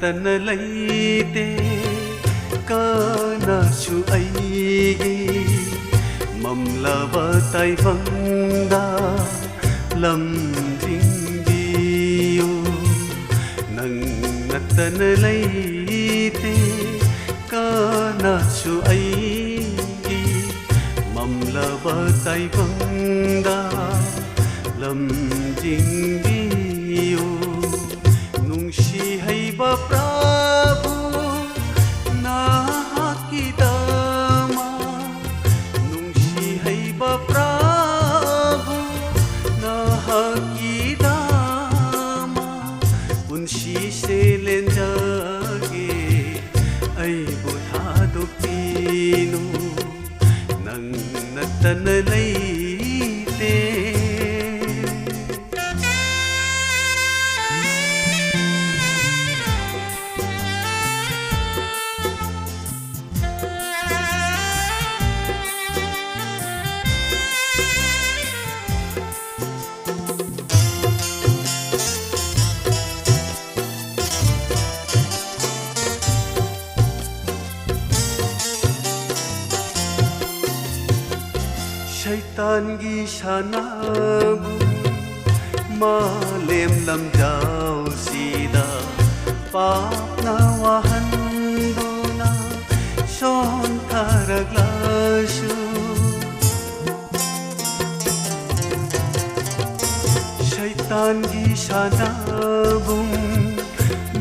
ꯅꯠꯇꯅ ꯂꯩꯇꯦ ꯀꯅꯥꯁꯨ ꯑꯩꯒꯤ ꯃꯝꯂꯕ ꯇꯥꯏꯕꯪꯗ ꯂꯝꯖꯤꯡꯕꯤꯌꯨ ꯅꯪ ꯅꯠꯇꯅ ꯂꯩꯇꯦ ꯀꯅꯥꯁꯨ ꯑꯩꯒꯤ ꯃꯝꯂꯕ ꯇꯥꯏꯕꯪꯗ ꯂꯝꯖꯤꯡꯕꯤꯌꯨ ꯅꯨꯡꯁꯤ ꯍꯩꯕ ꯄ꯭ꯔꯚꯨ ꯅꯍꯥꯛꯀꯤꯗꯃꯛ ꯅꯨꯡꯁꯤ ꯍꯩꯕ ꯄ꯭ꯔꯚꯨ ꯅꯍꯥꯛꯀꯤꯗꯃꯛ ꯄꯨꯟꯁꯤꯁꯦ ꯂꯦꯟꯖꯒꯦ ꯑꯩꯕꯨ ꯊꯥꯗꯣꯛꯄꯤꯅꯨ ꯅꯪ ꯅꯠꯇꯅ ꯂꯩꯇꯦ ꯁꯩꯇꯥꯟꯒꯤ ꯁꯥꯟꯅꯕꯨ ꯃꯥꯂꯦꯝ ꯂꯝꯖꯥꯎꯁꯤꯗ ꯄꯥꯞꯅ ꯋꯥꯍꯟꯗꯨꯅ ꯁꯣꯟꯊꯔꯛꯂꯁꯨ ꯁꯩꯇꯥꯟꯒꯤ ꯁꯥꯟꯅꯕꯨ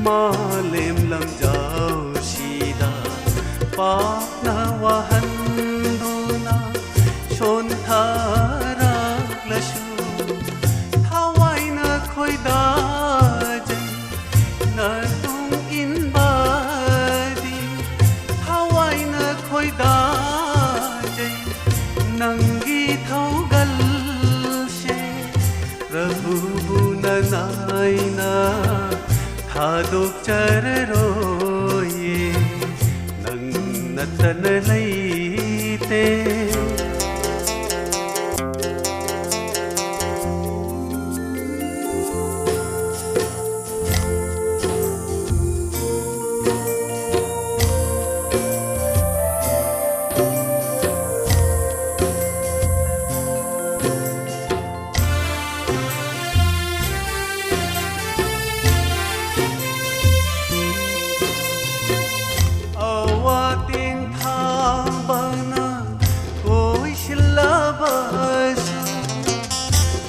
ꯃꯥꯂꯦꯝ ꯂꯝꯖꯥꯎꯁꯤꯗ ꯄꯥꯞꯅ ꯋꯥꯍꯟꯗꯨꯅ ꯁꯣꯟꯊꯔꯛꯂꯁꯨ ꯊꯋꯥꯏꯅ ꯈꯣꯏꯗꯥꯖꯩ ꯅꯇꯨꯡ ꯏꯟꯕꯗꯤ ꯊꯋꯥꯏꯅ ꯈꯣꯏꯗꯥꯖꯩ ꯅꯪꯒꯤ ꯊꯧꯒꯜꯁꯦ ꯄ꯭ꯔꯚꯨꯕꯨ ꯅꯥꯏꯅ ꯊꯥꯗꯣꯛꯆꯔꯔꯣꯏꯌꯦ ꯅꯪ ꯅꯠꯇꯅ ꯂꯩꯇꯦ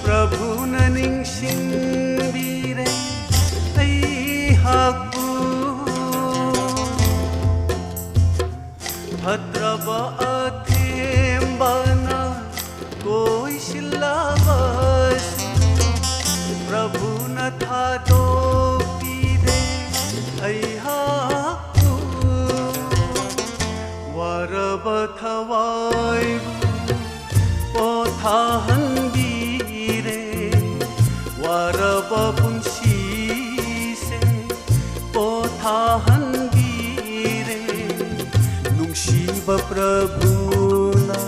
प्रभुना निंगसिंबीरे अइहाकबु भद्रबा अथेम्बना कोइसिल्लाबसु प्रभुना थादोक्पीरे अइहाकबु वारबा थवाइबु पोथाहनबीरे वारबा पुंसीसे पोथाहनबीरे नुंसीबा प्रभुना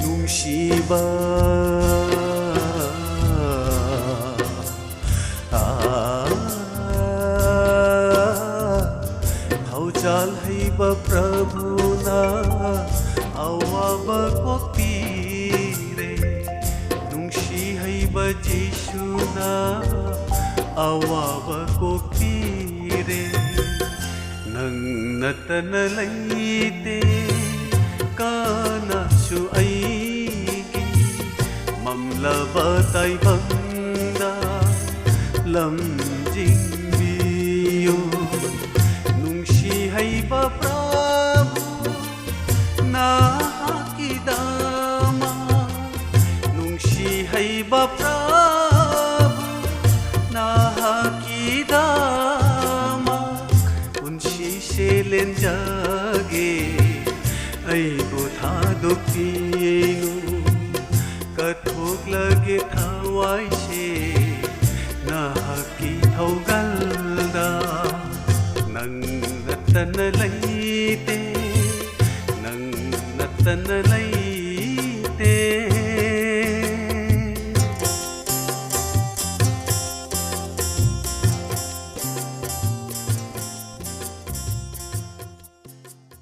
नुंसीबा थौजाल हैबा प्रभुना अवाबा कोक्पीरे नुंसी हैबा जिशुना अवाबा कोक्पीरे नंग नतना लैते कानासु अइगी ममलबा ताइबंदा लमजिंबियु नुंसी हैबा प्रभु नहाकिदमक नुंसी हैबा प्रभु नहाकिदमक पुंसीसे लेंजागे अइबु थादोक्पीनु कथोक्लगे थवाइसे नहाकी थौगलदा नंग नत्तन लैते नंग नत्तन लैते